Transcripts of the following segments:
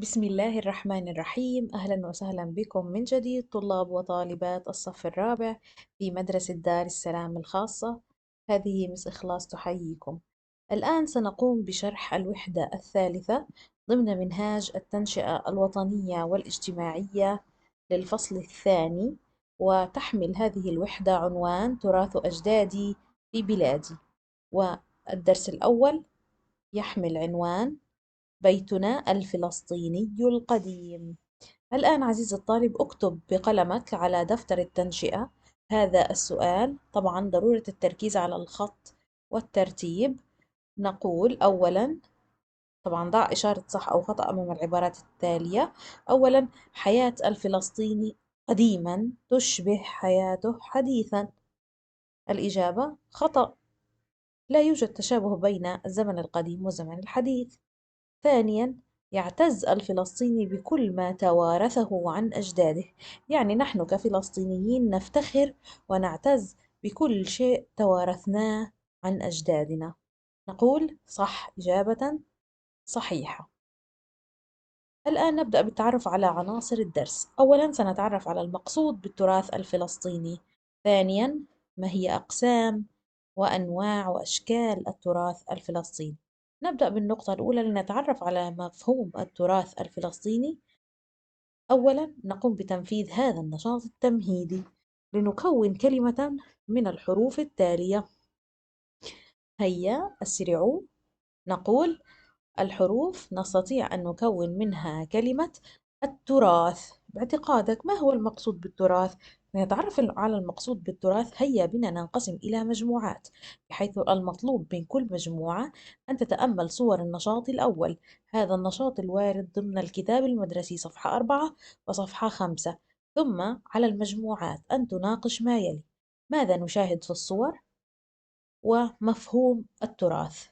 بسم الله الرحمن الرحيم. أهلا وسهلا بكم من جديد طلاب وطالبات الصف الرابع في مدرسة دار السلام الخاصة. هذه مس إخلاص تحييكم. الآن سنقوم بشرح الوحدة الثالثة ضمن منهاج التنشئة الوطنية والاجتماعية للفصل الثاني، وتحمل هذه الوحدة عنوان تراث أجدادي في بلادي. والدرس الأول يحمل عنوان بيتنا الفلسطيني القديم. الآن عزيزي الطالب اكتب بقلمك على دفتر التنشئة هذا السؤال، طبعا ضرورة التركيز على الخط والترتيب. نقول أولا، طبعا ضع إشارة صح أو خطأ أمام العبارات التالية. أولا، حياة الفلسطيني قديما تشبه حياته حديثا. الإجابة خطأ، لا يوجد تشابه بين الزمن القديم والزمن الحديث. ثانيا، يعتز الفلسطيني بكل ما توارثه عن أجداده، يعني نحن كفلسطينيين نفتخر ونعتز بكل شيء توارثناه عن أجدادنا. نقول صح، إجابة صحيحة. الآن نبدأ بالتعرف على عناصر الدرس. أولا سنتعرف على المقصود بالتراث الفلسطيني. ثانيا، ما هي أقسام وأنواع وأشكال التراث الفلسطيني. نبدأ بالنقطة الأولى لنتعرف على مفهوم التراث الفلسطيني. أولا نقوم بتنفيذ هذا النشاط التمهيدي لنكون كلمة من الحروف التالية. هيا أسرعوا. نقول الحروف نستطيع أن نكون منها كلمة التراث. باعتقادك ما هو المقصود بالتراث؟ لنتعرف على المقصود بالتراث هيا بنا ننقسم إلى مجموعات، بحيث المطلوب من كل مجموعة أن تتأمل صور النشاط الأول. هذا النشاط الوارد ضمن الكتاب المدرسي صفحة 4 وصفحة 5. ثم على المجموعات أن تناقش ما يلي: ماذا نشاهد في الصور؟ ومفهوم التراث.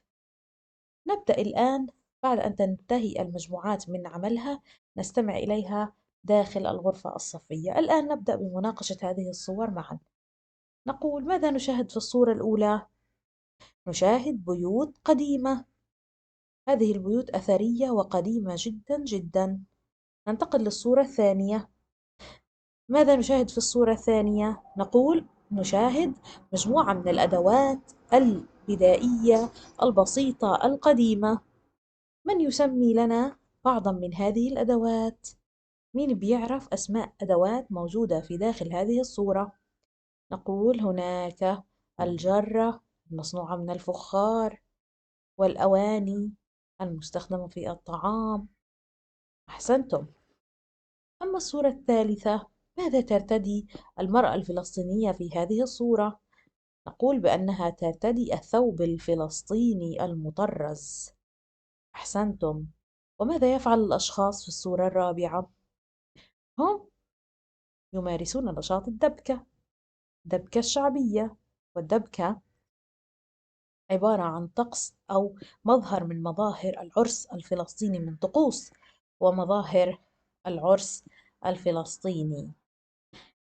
نبدأ الآن. بعد أن تنتهي المجموعات من عملها نستمع إليها داخل الغرفة الصفية. الآن نبدأ بمناقشة هذه الصور معا. نقول ماذا نشاهد في الصورة الأولى؟ نشاهد بيوت قديمة. هذه البيوت أثرية وقديمة جدا جدا. ننتقل للصورة الثانية. ماذا نشاهد في الصورة الثانية؟ نقول نشاهد مجموعة من الأدوات البدائية البسيطة القديمة. من يسمي لنا بعضا من هذه الأدوات؟ مين بيعرف أسماء أدوات موجودة في داخل هذه الصورة؟ نقول هناك الجرة المصنوعة من الفخار، والأواني المستخدمة في الطعام. أحسنتم. أما الصورة الثالثة، ماذا ترتدي المرأة الفلسطينية في هذه الصورة؟ نقول بأنها ترتدي الثوب الفلسطيني المطرز. أحسنتم. وماذا يفعل الأشخاص في الصورة الرابعة؟ هم يمارسون نشاط الدبكة، الدبكة الشعبية. والدبكة عبارة عن طقس أو مظهر من مظاهر العرس الفلسطيني، من طقوس ومظاهر العرس الفلسطيني.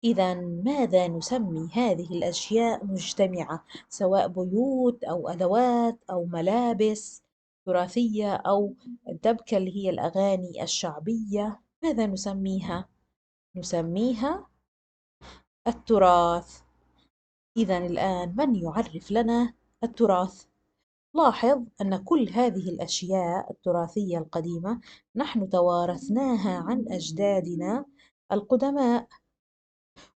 إذا ماذا نسمي هذه الأشياء مجتمعة، سواء بيوت أو أدوات أو ملابس تراثية أو الدبكة اللي هي الأغاني الشعبية؟ ماذا نسميها؟ نسميها التراث. إذا الآن من يعرف لنا التراث؟ لاحظ أن كل هذه الأشياء التراثية القديمة نحن توارثناها عن أجدادنا القدماء،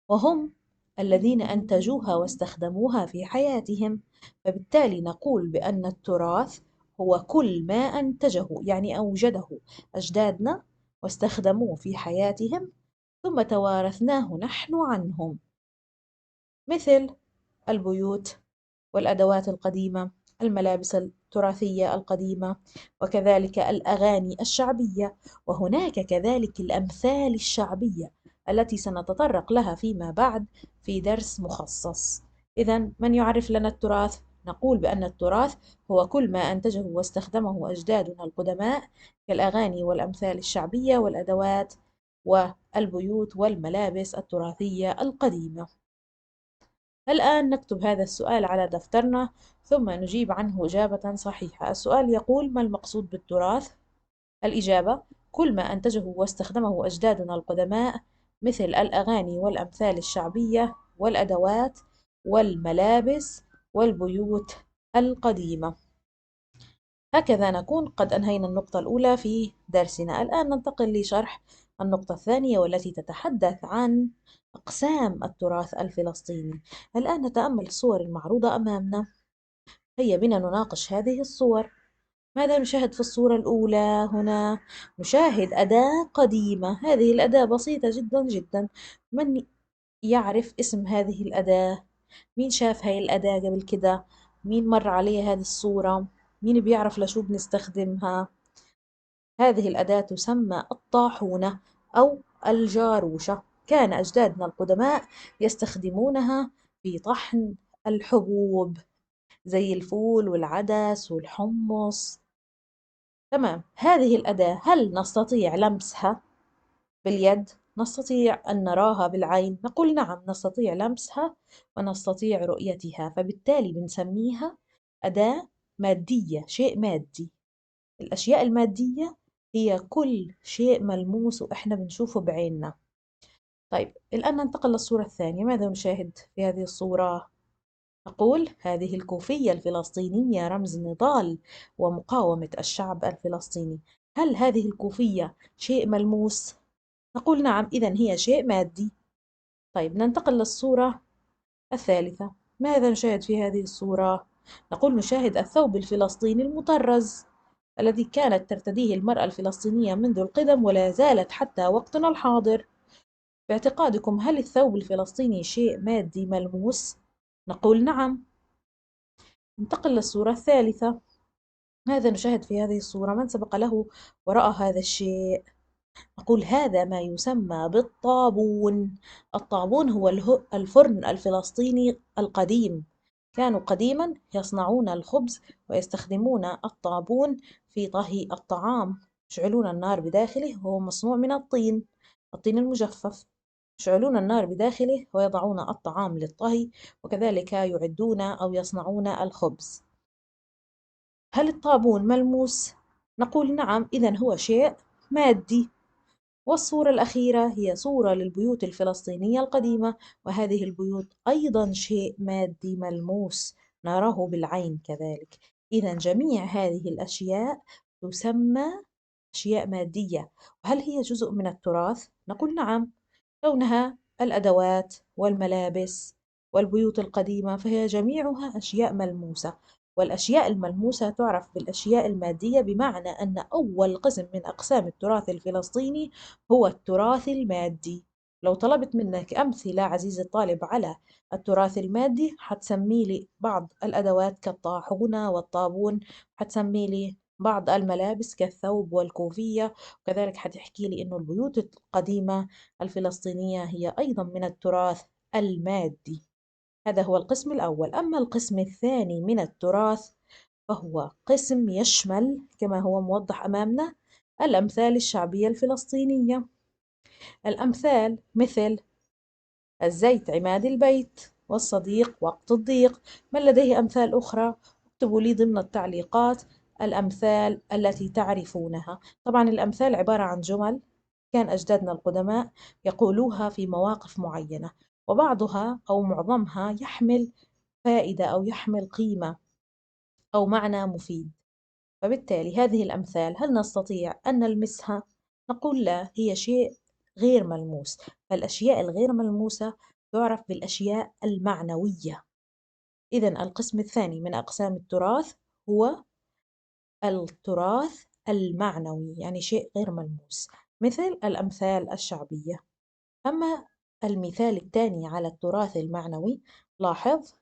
وهم الذين أنتجوها واستخدموها في حياتهم. فبالتالي نقول بأن التراث هو كل ما أنتجه، يعني أوجده أجدادنا واستخدموه في حياتهم ثم توارثناه نحن عنهم، مثل البيوت والأدوات القديمة، الملابس التراثية القديمة، وكذلك الأغاني الشعبية. وهناك كذلك الأمثال الشعبية التي سنتطرق لها فيما بعد في درس مخصص. إذا من يعرف لنا التراث؟ نقول بأن التراث هو كل ما أنتجه واستخدمه أجدادنا القدماء كالأغاني والأمثال الشعبية والأدوات والبيوت والملابس التراثية القديمة. الآن نكتب هذا السؤال على دفترنا ثم نجيب عنه إجابة صحيحة. السؤال يقول: ما المقصود بالتراث؟ الإجابة: كل ما أنتجه واستخدمه أجدادنا القدماء مثل الأغاني والأمثال الشعبية والأدوات والملابس والبيوت القديمة. هكذا نكون قد أنهينا النقطة الأولى في درسنا. الآن ننتقل لشرح النقطة الثانية والتي تتحدث عن أقسام التراث الفلسطيني. الآن نتأمل الصور المعروضة أمامنا. هيا بنا نناقش هذه الصور. ماذا نشاهد في الصورة الأولى؟ هنا نشاهد أداة قديمة. هذه الأداة بسيطة جدا جدا. من يعرف اسم هذه الأداة؟ مين شاف هاي الأداة قبل كده؟ مين مر عليه هذه الصورة؟ مين بيعرف لشو بنستخدمها؟ هذه الأداة تسمى الطاحونة أو الجاروشة. كان أجدادنا القدماء يستخدمونها في طحن الحبوب زي الفول والعدس والحمص. تمام. هذه الأداة هل نستطيع لمسها باليد؟ نستطيع أن نراها بالعين؟ نقول نعم، نستطيع لمسها ونستطيع رؤيتها، فبالتالي بنسميها أداة مادية، شيء مادي. الأشياء المادية هي كل شيء ملموس وإحنا بنشوفه بعيننا. طيب الآن ننتقل للصورة الثانية. ماذا نشاهد في هذه الصورة؟ نقول هذه الكوفية الفلسطينية رمز نضال ومقاومة الشعب الفلسطيني. هل هذه الكوفية شيء ملموس؟ نقول نعم، إذن هي شيء مادي. طيب ننتقل للصورة الثالثة. ماذا نشاهد في هذه الصورة؟ نقول نشاهد الثوب الفلسطيني المطرز الذي كانت ترتديه المرأة الفلسطينية منذ القدم ولا زالت حتى وقتنا الحاضر. باعتقادكم هل الثوب الفلسطيني شيء مادي ملموس؟ نقول نعم. ننتقل للصورة الثالثة. ماذا نشاهد في هذه الصورة؟ من سبق له ورأى هذا الشيء؟ نقول هذا ما يسمى بالطابون. الطابون هو الفرن الفلسطيني القديم. كانوا قديما يصنعون الخبز ويستخدمون الطابون في طهي الطعام. يشعلون النار بداخله وهو مصنوع من الطين، الطين المجفف. يشعلون النار بداخله ويضعون الطعام للطهي، وكذلك يعدون أو يصنعون الخبز. هل الطابون ملموس؟ نقول نعم، إذن هو شيء مادي. والصورة الأخيرة هي صورة للبيوت الفلسطينية القديمة، وهذه البيوت أيضا شيء مادي ملموس نراه بالعين كذلك. إذا جميع هذه الأشياء تسمى أشياء مادية. وهل هي جزء من التراث؟ نقول نعم. كونها الأدوات والملابس والبيوت القديمة فهي جميعها أشياء ملموسة. والأشياء الملموسة تعرف بالأشياء المادية، بمعنى أن أول قسم من أقسام التراث الفلسطيني هو التراث المادي. لو طلبت منك أمثلة عزيزي الطالب على التراث المادي، حتسمي لي بعض الأدوات كالطاحونة والطابون، حتسمي لي بعض الملابس كالثوب والكوفية، وكذلك حتحكي لي إنه البيوت القديمة الفلسطينية هي أيضا من التراث المادي. هذا هو القسم الأول. أما القسم الثاني من التراث فهو قسم يشمل كما هو موضح أمامنا الأمثال الشعبية الفلسطينية. الأمثال مثل الزيت عماد البيت، والصديق وقت الضيق. من لديه أمثال أخرى اكتبوا لي ضمن التعليقات الأمثال التي تعرفونها. طبعا الأمثال عبارة عن جمل كان أجدادنا القدماء يقولوها في مواقف معينة، وبعضها أو معظمها يحمل فائدة أو يحمل قيمة أو معنى مفيد. فبالتالي هذه الأمثال هل نستطيع أن نلمسها؟ نقول لا، هي شيء غير ملموس. فالأشياء الغير ملموسة تعرف بالأشياء المعنوية. إذن القسم الثاني من أقسام التراث هو التراث المعنوي، يعني شيء غير ملموس مثل الأمثال الشعبية. أما المثال الثاني على التراث المعنوي، لاحظ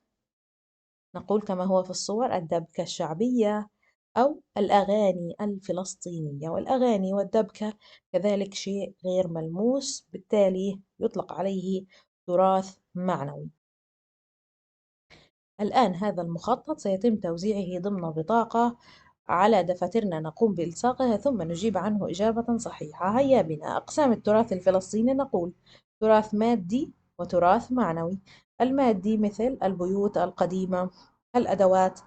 نقول كما هو في الصور الدبكة الشعبية أو الأغاني الفلسطينية. والأغاني والدبكة كذلك شيء غير ملموس، بالتالي يطلق عليه تراث معنوي. الآن هذا المخطط سيتم توزيعه ضمن بطاقة على دفاترنا، نقوم بإلصاقها ثم نجيب عنه إجابة صحيحة. هيا بنا. أقسام التراث الفلسطيني نقول تراث مادي وتراث معنوي. المادي مثل البيوت القديمة، الأدوات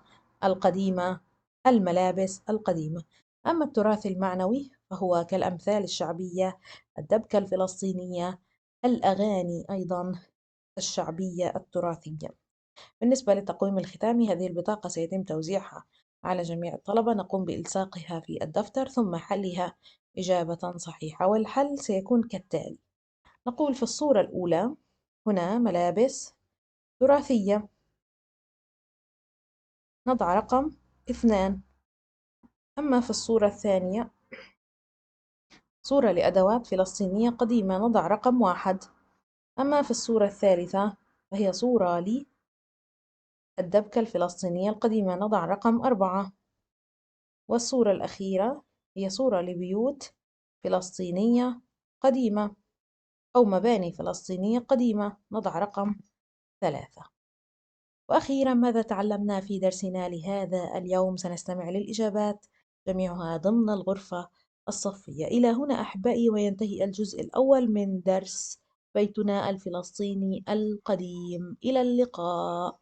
القديمة، الملابس القديمة. أما التراث المعنوي فهو كالأمثال الشعبية، الدبكة الفلسطينية، الأغاني أيضا الشعبية التراثية. بالنسبة للتقويم الختامي، هذه البطاقة سيتم توزيعها على جميع الطلبة، نقوم بإلصاقها في الدفتر ثم حلها إجابة صحيحة، والحل سيكون كالتالي: نقول في الصورة الأولى هنا ملابس تراثية، نضع رقم 2. أما في الصورة الثانية صورة لأدوات فلسطينية قديمة، نضع رقم 1. أما في الصورة الثالثة فهي صورة للدبكة الفلسطينية القديمة، نضع رقم 4. والصورة الأخيرة هي صورة لبيوت فلسطينية قديمة أو مباني فلسطينية قديمة، نضع رقم 3. وأخيرا، ماذا تعلمنا في درسنا لهذا اليوم؟ سنستمع للإجابات جميعها ضمن الغرفة الصفية. إلى هنا أحبائي وينتهي الجزء الأول من درس بيتنا الفلسطيني القديم. إلى اللقاء.